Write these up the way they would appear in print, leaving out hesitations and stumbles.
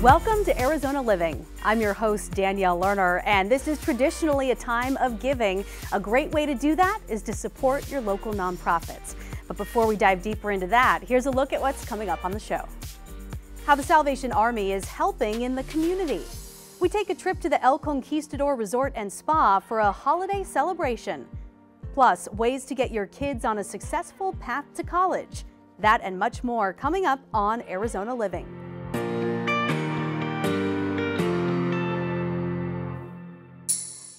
Welcome to Arizona Living. I'm your host, Danielle Lerner, and this is traditionally a time of giving. A great way to do that is to support your local nonprofits. But before we dive deeper into that, here's a look at what's coming up on the show. How the Salvation Army is helping in the community. We take a trip to the El Conquistador Resort and Spa for a holiday celebration. Plus, ways to get your kids on a successful path to college. That and much more coming up on Arizona Living.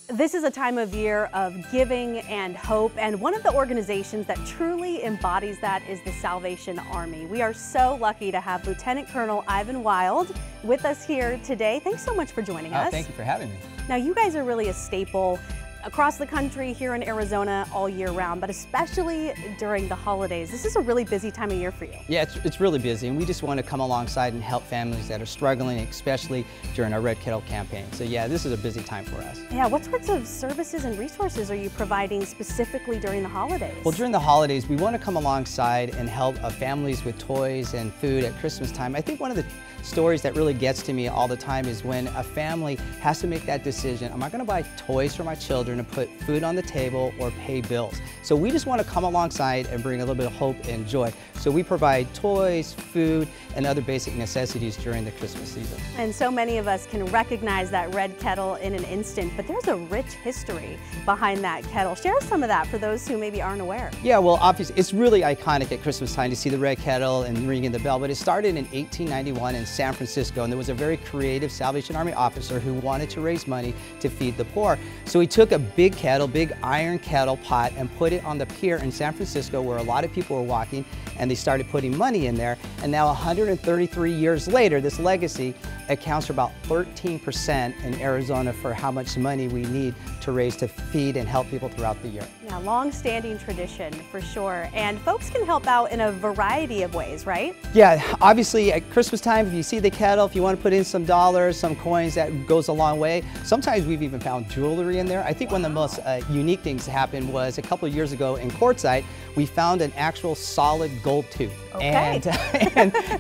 This is a time of year of giving and hope, and one of the organizations that truly embodies that is the Salvation Army. We are so lucky to have Lieutenant Colonel Ivan Wild with us here today. Thanks so much for joining us. Thank you for having me. Now, you guys are really a staple across the country, here in Arizona, all year round, but especially during the holidays. This is a really busy time of year for you. Yeah, it's really busy, and we just want to come alongside and help families that are struggling, especially during our Red Kettle campaign. So yeah, this is a busy time for us. Yeah, what sorts of services and resources are you providing specifically during the holidays? Well, during the holidays, we want to come alongside and help families with toys and food at Christmas time. I think one of the stories that really gets to me all the time is when a family has to make that decision. Am I going to buy toys for my children to put food on the table or pay bills? So we just want to come alongside and bring a little bit of hope and joy. So we provide toys, food, and other basic necessities during the Christmas season. And so many of us can recognize that red kettle in an instant, but there's a rich history behind that kettle. Share some of that for those who maybe aren't aware. Yeah, well, obviously, it's really iconic at Christmas time to see the red kettle and ringing the bell, but it started in 1891 in San Francisco, and there was a very creative Salvation Army officer who wanted to raise money to feed the poor. So he took a big kettle, big iron kettle pot, and put it on the pier in San Francisco where a lot of people were walking, and they started putting money in there. And now 133 years later, this legacy accounts for about 13% in Arizona for how much money we need to raise to feed and help people throughout the year. Yeah, long-standing tradition for sure. And folks can help out in a variety of ways, right? Yeah, obviously at Christmas time, if you see the kettle, if you want to put in some dollars, some coins, that goes a long way. Sometimes we've even found jewelry in there. I think one of the most unique things that happened was a couple of years ago in Quartzsite, we found an actual solid gold tooth. Okay.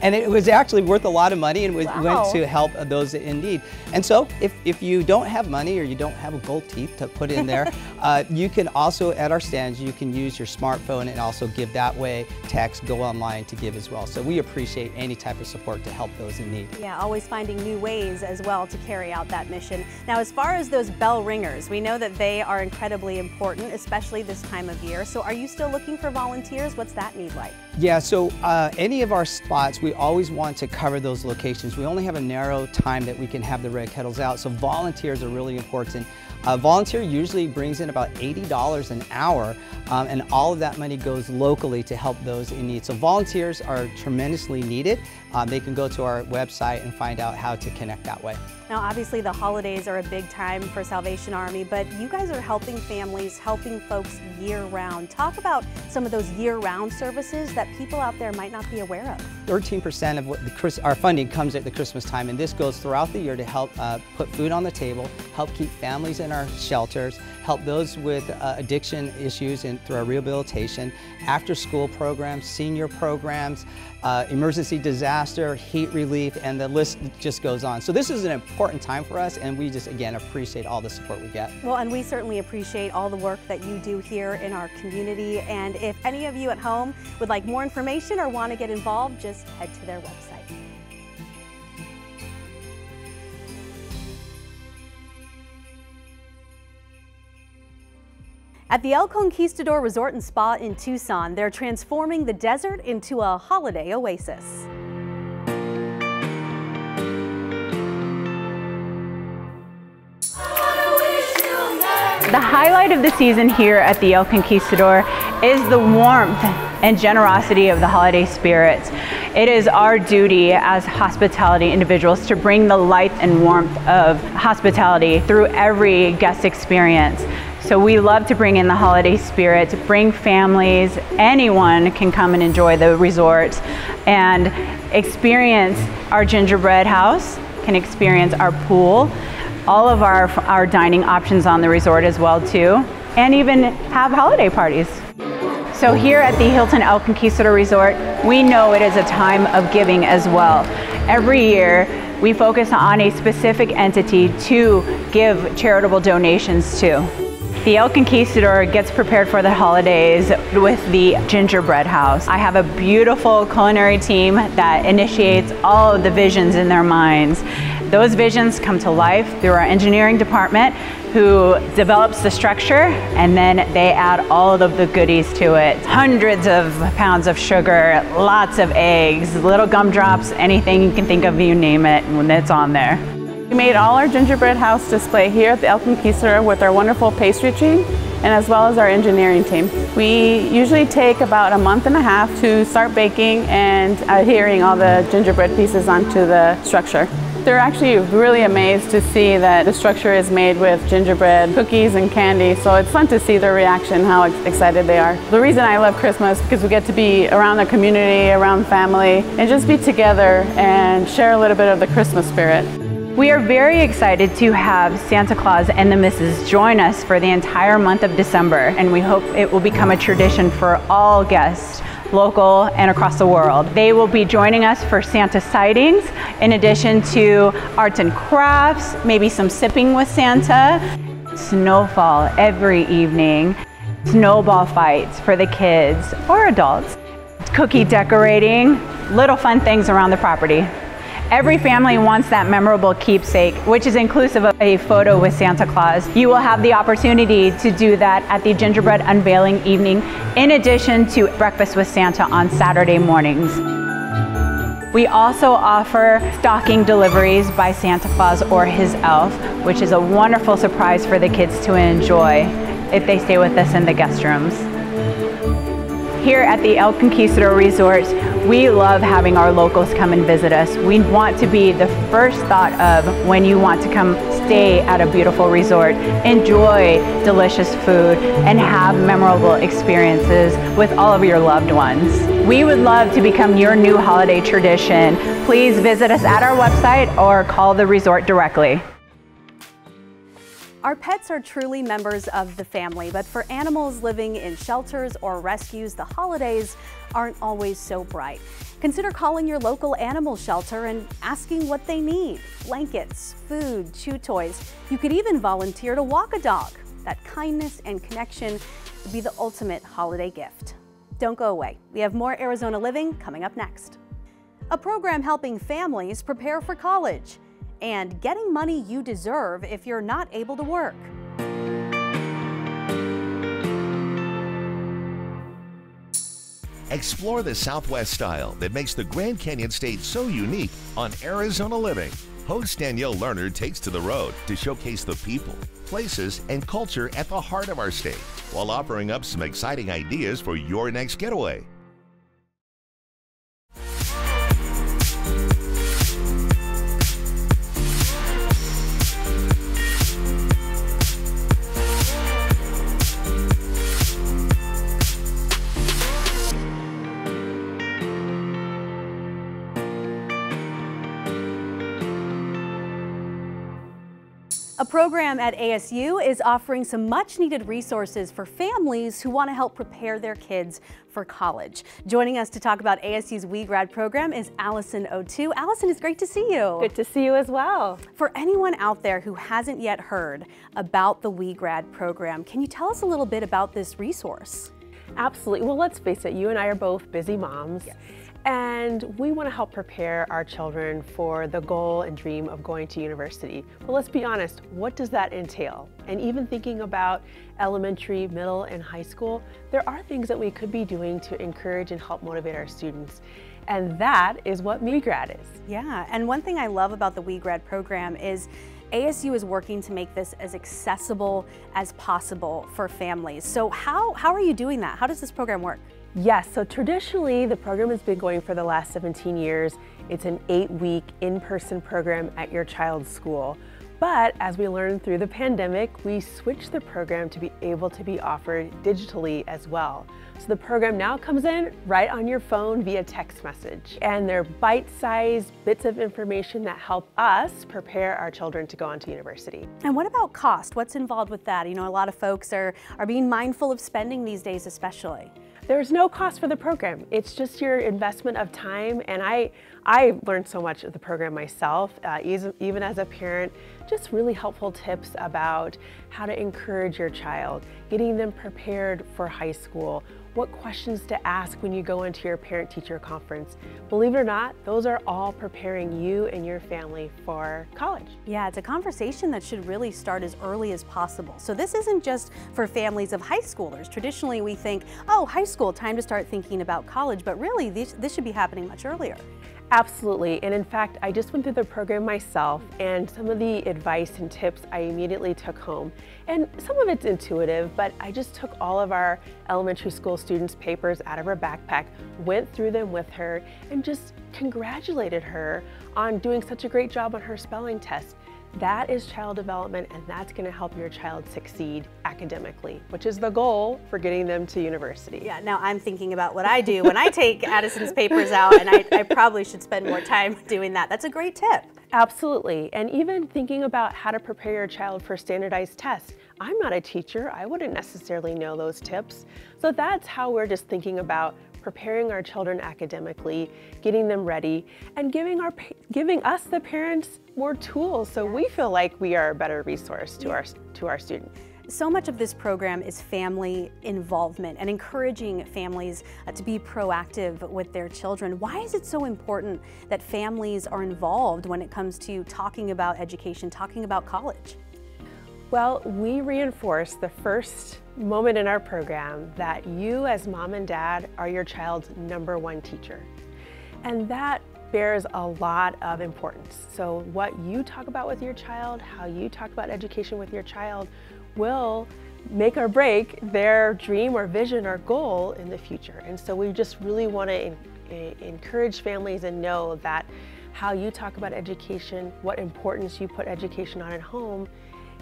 And it was actually worth a lot of money, and it Wow. went to help those in need. And so if you don't have money or you don't have a gold teeth to put in there, you can also, at our stands, you can use your smartphone and also give that way, text, go online to give as well. So we appreciate any type of support to help those in need. Yeah, always finding new ways as well to carry out that mission. Now, as far as those bell ringers, we know that they are incredibly important, especially this time of year. So are you still looking for volunteers? What's that need like? Yeah, so any of our spots, we always want to cover those locations. We only have a narrow time that we can have the red kettles out, so volunteers are really important. A volunteer usually brings in about $80 an hour, and all of that money goes locally to help those in need. So volunteers are tremendously needed. They can go to our website and find out how to connect that way. Now, obviously the holidays are a big time for Salvation Army, but you guys are helping families, helping folks year-round. Talk about some of those year-round services that people out there might not be aware of. 13% of what our funding comes at the Christmas time, and this goes throughout the year to help put food on the table, help keep families in our shelters, help those with addiction issues and through our rehabilitation, after-school programs, senior programs, emergency disaster, heat relief, and the list just goes on. So this is an important time for us, and we just, again, appreciate all the support we get. Well, and we certainly appreciate all the work that you do here in our community. And if any of you at home would like more information or want to get involved, just head to their website. At the El Conquistador Resort and Spa in Tucson, they're transforming the desert into a holiday oasis. The highlight of the season here at the El Conquistador is the warmth and generosity of the holiday spirit. It is our duty as hospitality individuals to bring the light and warmth of hospitality through every guest experience. So we love to bring in the holiday spirit, bring families, anyone can come and enjoy the resort and experience our gingerbread house, can experience our pool, all of our dining options on the resort as well too, and even have holiday parties. So here at the Hilton El Conquistador Resort, we know it is a time of giving as well. Every year, we focus on a specific entity to give charitable donations to. The El Conquistador gets prepared for the holidays with the gingerbread house. I have a beautiful culinary team that initiates all of the visions in their minds. Those visions come to life through our engineering department, who develops the structure, and then they add all of the goodies to it. Hundreds of pounds of sugar, lots of eggs, little gumdrops, anything you can think of, you name it, when it's on there. We made all our gingerbread house display here at the El Conquistador with our wonderful pastry team and as well as our engineering team. We usually take about a month and a half to start baking and adhering all the gingerbread pieces onto the structure. They're actually really amazed to see that the structure is made with gingerbread, cookies, and candy, so it's fun to see their reaction, how excited they are. The reason I love Christmas is because we get to be around the community, around family, and just be together and share a little bit of the Christmas spirit. We are very excited to have Santa Claus and the Misses join us for the entire month of December, and we hope it will become a tradition for all guests, local and across the world. They will be joining us for Santa sightings, in addition to arts and crafts, maybe some sipping with Santa, snowfall every evening, snowball fights for the kids or adults, cookie decorating, little fun things around the property. Every family wants that memorable keepsake, which is inclusive of a photo with Santa Claus. You will have the opportunity to do that at the gingerbread unveiling evening, in addition to breakfast with Santa on Saturday mornings. We also offer stocking deliveries by Santa Claus or his elf, which is a wonderful surprise for the kids to enjoy if they stay with us in the guest rooms. Here at the El Conquistador Resorts, we love having our locals come and visit us. We want to be the first thought of when you want to come stay at a beautiful resort, enjoy delicious food, and have memorable experiences with all of your loved ones. We would love to become your new holiday tradition. Please visit us at our website or call the resort directly. Our pets are truly members of the family, but for animals living in shelters or rescues, the holidays aren't always so bright. Consider calling your local animal shelter and asking what they need. Blankets, food, chew toys. You could even volunteer to walk a dog. That kindness and connection would be the ultimate holiday gift. Don't go away. We have more Arizona Living coming up next. A program helping families prepare for college and getting money you deserve if you're not able to work. Explore the Southwest style that makes the Grand Canyon State so unique on Arizona Living. Host Danielle Lerner takes to the road to showcase the people, places, and culture at the heart of our state, while offering up some exciting ideas for your next getaway. A program at ASU is offering some much-needed resources for families who want to help prepare their kids for college. Joining us to talk about ASU's WeGrad program is Allison O'Toole. Allison, it's great to see you. Good to see you as well. For anyone out there who hasn't yet heard about the WeGrad program, can you tell us a little bit about this resource? Absolutely. Well, let's face it, you and I are both busy moms. Yes. And we want to help prepare our children for the goal and dream of going to university. But let's be honest, what does that entail? And even thinking about elementary, middle, and high school, there are things that we could be doing to encourage and help motivate our students. And that is what WeGrad is. Yeah, and one thing I love about the WeGrad program is ASU is working to make this as accessible as possible for families. So how are you doing that? How does this program work? Yes, so traditionally the program has been going for the last 17 years. It's an 8-week in-person program at your child's school. But as we learned through the pandemic, we switched the program to be able to be offered digitally as well. So the program now comes in right on your phone via text message. And they're bite-sized bits of information that help us prepare our children to go on to university. And what about cost? What's involved with that? You know, a lot of folks are being mindful of spending these days especially. There's no cost for the program. It's just your investment of time, and I learned so much of the program myself, even as a parent, just really helpful tips about how to encourage your child, getting them prepared for high school, what questions to ask when you go into your parent-teacher conference. Believe it or not, those are all preparing you and your family for college. Yeah, it's a conversation that should really start as early as possible. So this isn't just for families of high schoolers. Traditionally, we think, oh, high school, time to start thinking about college, but really this should be happening much earlier. Absolutely, and in fact, I just went through the program myself, and some of the advice and tips I immediately took home. And some of it's intuitive, but I just took all of our elementary school students' papers out of her backpack, went through them with her, and just congratulated her on doing such a great job on her spelling test. That is child development, and that's going to help your child succeed academically, which is the goal for getting them to university. Yeah, now I'm thinking about what I do when I take Addison's papers out, and I probably should spend more time doing that. That's a great tip. Absolutely, and even thinking about how to prepare your child for standardized tests. I'm not a teacher, I wouldn't necessarily know those tips. So that's how we're just thinking about preparing our children academically, getting them ready, and giving us, the parents, more tools so we feel like we are a better resource to our students. So much of this program is family involvement and encouraging families to be proactive with their children. Why is it so important that families are involved when it comes to talking about education, talking about college? Well, we reinforce the first moment in our program that you as mom and dad are your child's #1 teacher. And that bears a lot of importance. So what you talk about with your child, how you talk about education with your child will make or break their dream or vision or goal in the future. And so we just really want to encourage families and know that how you talk about education, what importance you put education on at home,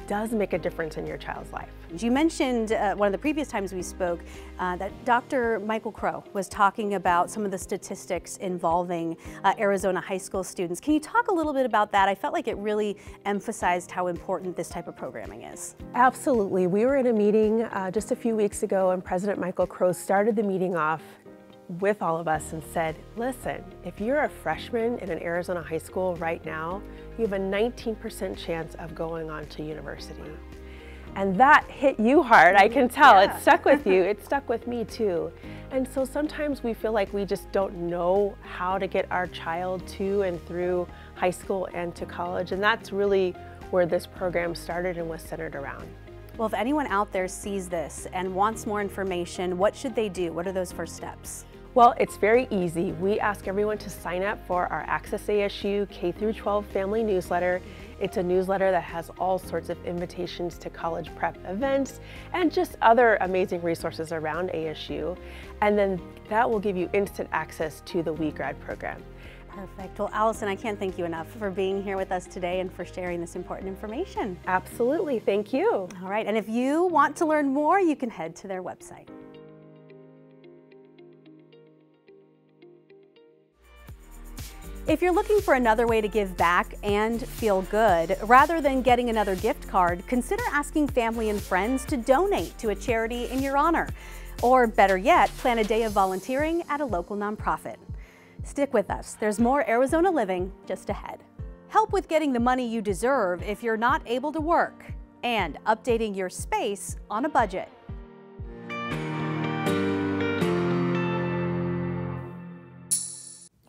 does make a difference in your child's life. You mentioned one of the previous times we spoke that Dr. Michael Crow was talking about some of the statistics involving Arizona high school students. Can you talk a little bit about that? I felt like it really emphasized how important this type of programming is. Absolutely. We were in a meeting just a few weeks ago, and President Michael Crow started the meeting off with all of us and said, listen, if you're a freshman in an Arizona high school right now, you have a 19% chance of going on to university. And that hit you hard, I can tell. Yeah. It stuck with you. It stuck with me too. And so sometimes we feel like we just don't know how to get our child to and through high school and to college. And that's really where this program started and was centered around. Well, if anyone out there sees this and wants more information, what should they do? What are those first steps? Well, it's very easy. We ask everyone to sign up for our Access ASU K-12 family newsletter. It's a newsletter that has all sorts of invitations to college prep events and just other amazing resources around ASU. And then that will give you instant access to the WeGrad program. Perfect. Well, Allison, I can't thank you enough for being here with us today and for sharing this important information. Absolutely. Thank you. All right. And if you want to learn more, you can head to their website. If you're looking for another way to give back and feel good, rather than getting another gift card, consider asking family and friends to donate to a charity in your honor. Or better yet, plan a day of volunteering at a local nonprofit. Stick with us. There's more Arizona Living just ahead. Help with getting the money you deserve if you're not able to work, and updating your space on a budget.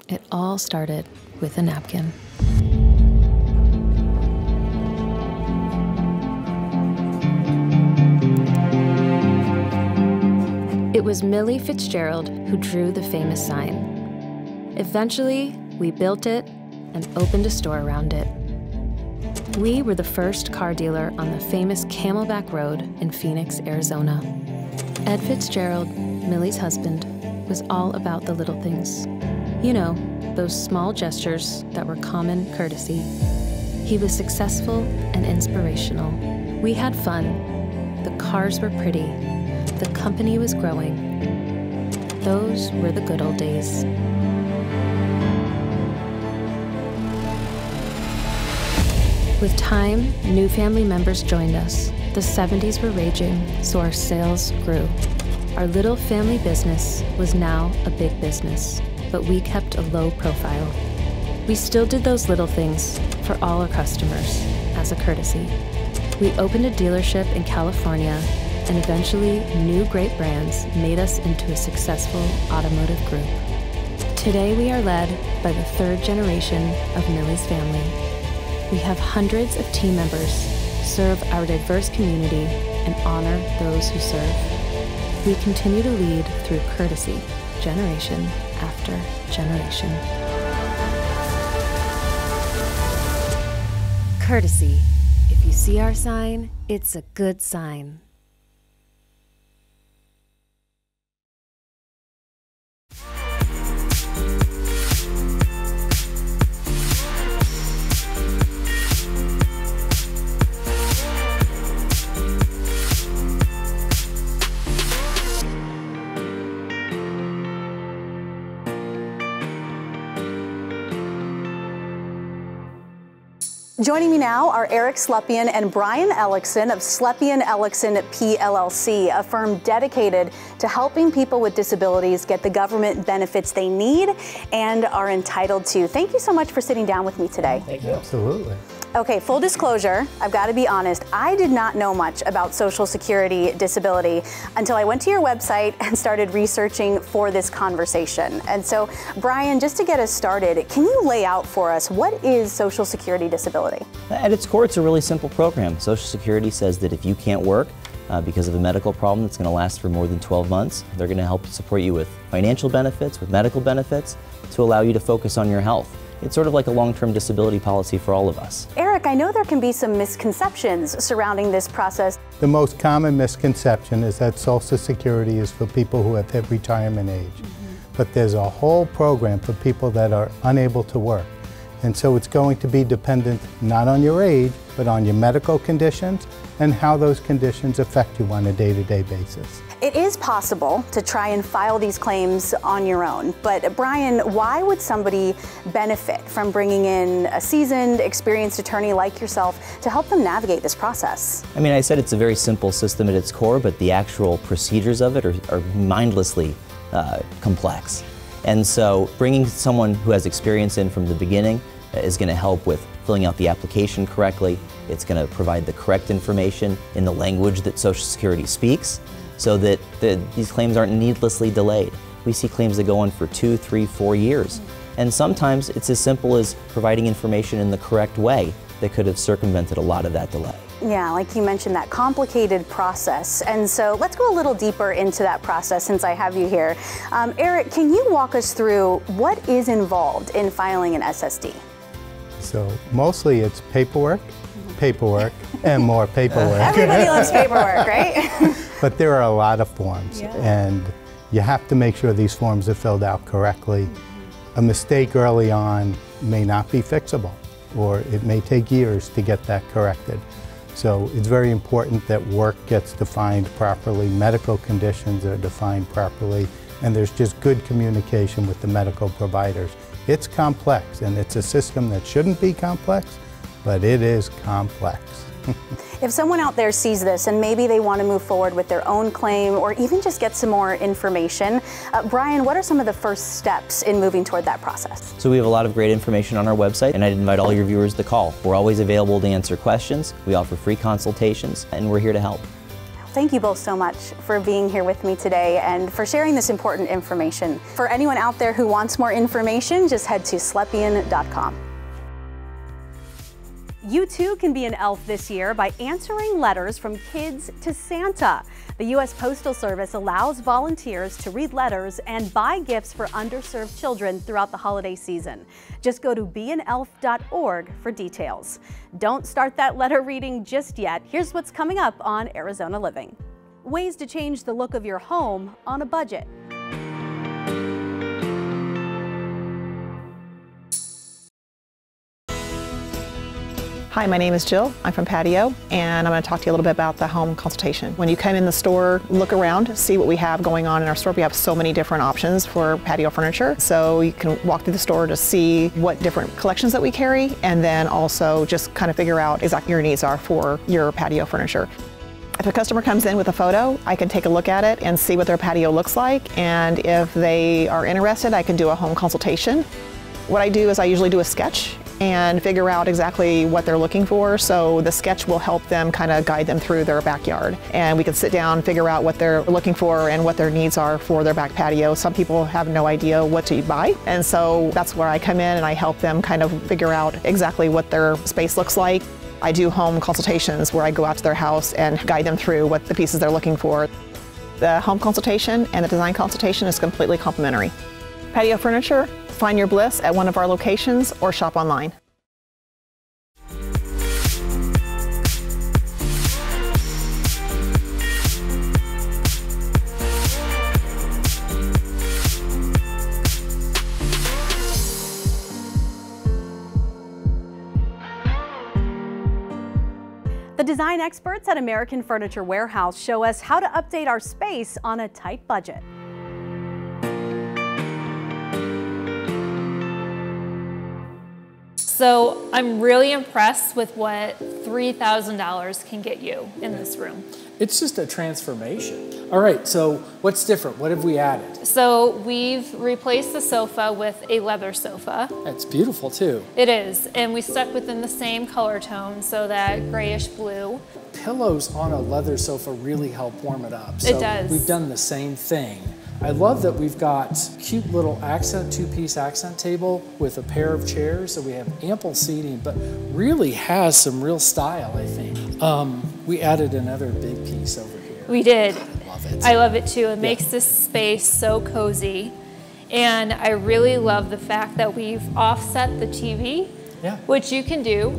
It all started with a napkin. It was Millie Fitzgerald who drew the famous sign. Eventually, we built it and opened a store around it. We were the first car dealer on the famous Camelback Road in Phoenix, Arizona. Ed Fitzgerald, Millie's husband, was all about the little things. You know, those small gestures that were common courtesy. He was successful and inspirational. We had fun. The cars were pretty. The company was growing. Those were the good old days. With time, new family members joined us. The 70s were raging, so our sales grew. Our little family business was now a big business, but we kept a low profile. We still did those little things for all our customers as a courtesy. We opened a dealership in California, and eventually new great brands made us into a successful automotive group. Today we are led by the third generation of Millie's family. We have hundreds of team members, serve our diverse community, and honor those who serve. We continue to lead through courtesy, generation after generation. Courtesy. If you see our sign, it's a good sign. Joining me now are Eric Slepian and Brian Ellickson of Slepian Ellickson PLLC, a firm dedicated to helping people with disabilities get the government benefits they need and are entitled to. Thank you so much for sitting down with me today. Thank you. Absolutely. Okay, full disclosure, I've got to be honest, I did not know much about Social Security disability until I went to your website and started researching for this conversation. And so, Brian, just to get us started, can you lay out for us what is Social Security disability? At its core, it's a really simple program. Social Security says that if you can't work because of a medical problem that's going to last for more than 12 months, they're going to help support you with financial benefits, with medical benefits, to allow you to focus on your health. It's sort of like a long-term disability policy for all of us. Eric, I know there can be some misconceptions surrounding this process. The most common misconception is that Social Security is for people who have hit retirement age. But there's a whole program for people that are unable to work. And so it's going to be dependent not on your age, but on your medical conditions and how those conditions affect you on a day-to-day basis. It is possible to try and file these claims on your own, but Brian, why would somebody benefit from bringing in a seasoned, experienced attorney like yourself to help them navigate this process? I mean, I said it's a very simple system at its core, but the actual procedures of it are mindlessly complex. And so bringing someone who has experience in from the beginning is going to help with filling out the application correctly. It's going to provide the correct information in the language that Social Security speaks, so that these claims aren't needlessly delayed. We see claims that go on for 2, 3, 4 years. And sometimes it's as simple as providing information in the correct way that could have circumvented a lot of that delay. Yeah, like you mentioned, that complicated process. And so let's go a little deeper into that process since I have you here. Eric, can you walk us through what is involved in filing an SSD? So mostly it's paperwork, and more paperwork. Everybody loves paperwork, right? But there are a lot of forms, and you have to make sure these forms are filled out correctly. A mistake early on may not be fixable, or it may take years to get that corrected. So it's very important that work gets defined properly, medical conditions are defined properly, and there's just good communication with the medical providers. It's complex, and it's a system that shouldn't be complex, but it is complex. If someone out there sees this and maybe they want to move forward with their own claim or even just get some more information, Brian, what are some of the first steps in moving toward that process? So we have a lot of great information on our website, and I'd invite all your viewers to call. We're always available to answer questions. We offer free consultations, and we're here to help. Thank you both so much for being here with me today and for sharing this important information. For anyone out there who wants more information, just head to slepian.com. You too can be an elf this year by answering letters from kids to Santa. The U.S. Postal Service allows volunteers to read letters and buy gifts for underserved children throughout the holiday season. Just go to beanelf.org for details. Don't start that letter reading just yet. Here's what's coming up on Arizona Living. Ways to change the look of your home on a budget. Hi, my name is Jill. I'm from Patio, and I'm going to talk to you a little bit about the home consultation. When you come in the store, look around, see what we have going on in our store. We have so many different options for patio furniture. So you can walk through the store to see what different collections that we carry, and then also just kind of figure out exactly your needs are for your patio furniture. If a customer comes in with a photo, I can take a look at it and see what their patio looks like, and if they are interested, I can do a home consultation. What I do is I usually do a sketch and figure out exactly what they're looking for, so the sketch will help them kind of guide them through their backyard. And we can sit down, figure out what they're looking for and what their needs are for their back patio. Some people have no idea what to buy, and so that's where I come in and I help them kind of figure out exactly what their space looks like. I do home consultations where I go out to their house and guide them through what the pieces they're looking for. The home consultation and the design consultation is completely complimentary. Patio furniture, find your bliss at one of our locations or shop online. The design experts at American Furniture Warehouse show us how to update our space on a tight budget. So I'm really impressed with what $3,000 can get you in this room. It's just a transformation. All right, so what's different? What have we added? So we've replaced the sofa with a leather sofa. It's beautiful too. It is, and we stuck within the same color tone, so that grayish blue. Pillows on a leather sofa really help warm it up. So it does. We've done the same thing. I love that we've got cute little accent, two-piece accent table with a pair of chairs, so we have ample seating, but really has some real style, I think. We added another big piece over here. We did. I love it. I love it too. It makes this space so cozy. And I really love the fact that we've offset the TV, which you can do.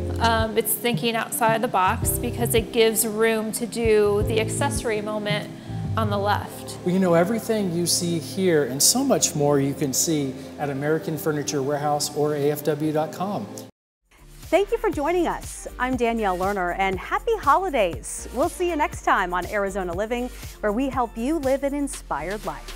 It's thinking outside the box because it gives room to do the accessory moment on the left. Well, you know, everything you see here and so much more you can see at American Furniture Warehouse or AFW.com. Thank you for joining us. I'm Danielle Lerner, and happy holidays. We'll see you next time on Arizona Living, where we help you live an inspired life.